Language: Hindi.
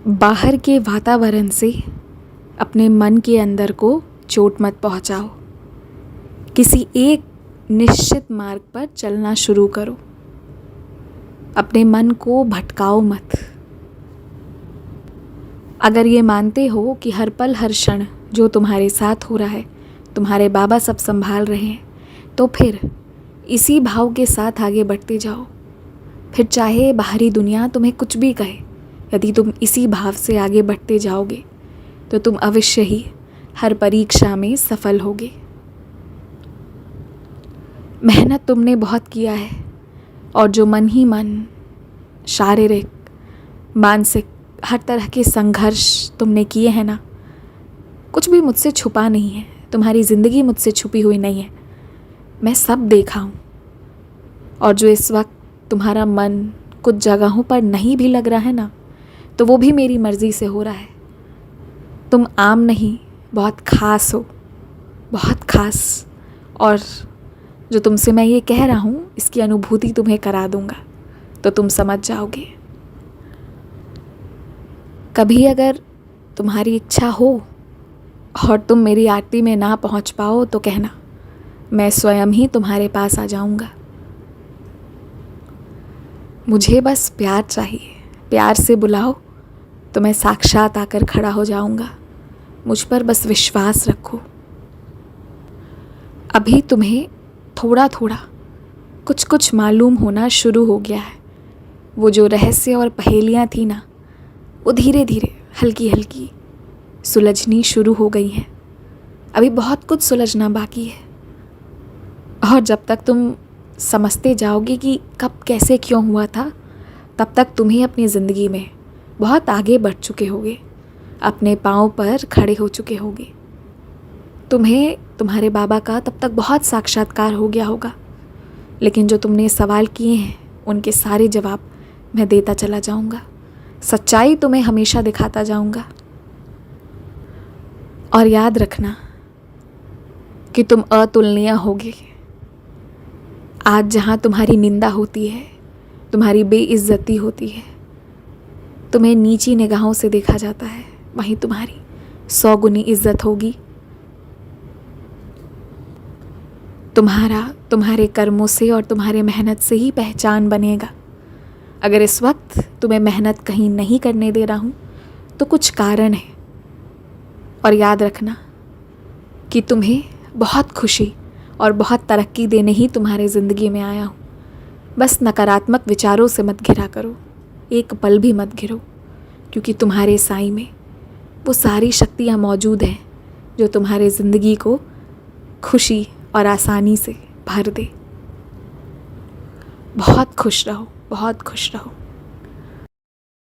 बाहर के वातावरण से अपने मन के अंदर को चोट मत पहुंचाओ। किसी एक निश्चित मार्ग पर चलना शुरू करो। अपने मन को भटकाओ मत। अगर ये मानते हो कि हर पल हर क्षण जो तुम्हारे साथ हो रहा है तुम्हारे बाबा सब संभाल रहे हैं, तो फिर इसी भाव के साथ आगे बढ़ते जाओ। फिर चाहे बाहरी दुनिया तुम्हें कुछ भी कहे, यदि तुम इसी भाव से आगे बढ़ते जाओगे तो तुम अवश्य ही हर परीक्षा में सफल होगे। मेहनत तुमने बहुत किया है और जो मन ही मन, शारीरिक, मानसिक, हर तरह के संघर्ष तुमने किए हैं ना, कुछ भी मुझसे छुपा नहीं है। तुम्हारी ज़िंदगी मुझसे छुपी हुई नहीं है, मैं सब देखा हूँ। और जो इस वक्त तुम्हारा मन कुछ जगहों पर नहीं भी लग रहा है ना, तो वो भी मेरी मर्ज़ी से हो रहा है। तुम आम नहीं, बहुत ख़ास हो, बहुत ख़ास। और जो तुमसे मैं ये कह रहा हूँ इसकी अनुभूति तुम्हें करा दूँगा तो तुम समझ जाओगे। कभी अगर तुम्हारी इच्छा हो और तुम मेरी आरती में ना पहुँच पाओ तो कहना, मैं स्वयं ही तुम्हारे पास आ जाऊँगा। मुझे बस प्यार चाहिए, प्यार से बुलाओ तो मैं साक्षात आकर खड़ा हो जाऊँगा। मुझ पर बस विश्वास रखो। अभी तुम्हें थोड़ा थोड़ा कुछ कुछ मालूम होना शुरू हो गया है। वो जो रहस्य और पहेलियाँ थी ना, वो धीरे धीरे हल्की हल्की सुलझनी शुरू हो गई हैं। अभी बहुत कुछ सुलझना बाकी है। और जब तक तुम समझते जाओगे कि कब कैसे क्यों हुआ था, तब तक तुम्हें अपनी ज़िंदगी में बहुत आगे बढ़ चुके होगे, अपने पाँव पर खड़े हो चुके होगे। तुम्हें तुम्हारे बाबा का तब तक बहुत साक्षात्कार हो गया होगा। लेकिन जो तुमने सवाल किए हैं उनके सारे जवाब मैं देता चला जाऊंगा। सच्चाई तुम्हें हमेशा दिखाता जाऊंगा। और याद रखना कि तुम अतुलनीय होगे। आज जहाँ तुम्हारी निंदा होती है, तुम्हारी बेइज्जती होती है, तुम्हें नीची निगाहों से देखा जाता है, वहीं तुम्हारी 100 गुनी इज्जत होगी। तुम्हारे कर्मों से और तुम्हारे मेहनत से ही पहचान बनेगा। अगर इस वक्त तुम्हें मेहनत कहीं नहीं करने दे रहा हूँ तो कुछ कारण है। और याद रखना कि तुम्हें बहुत खुशी और बहुत तरक्की देने ही तुम्हारे ज़िंदगी में आया हूँ। बस नकारात्मक विचारों से मत घिरा करो, एक पल भी मत घिरो, क्योंकि तुम्हारे साईं में वो सारी शक्तियाँ मौजूद हैं जो तुम्हारे ज़िंदगी को खुशी और आसानी से भर दे। बहुत खुश रहो, बहुत खुश रहो।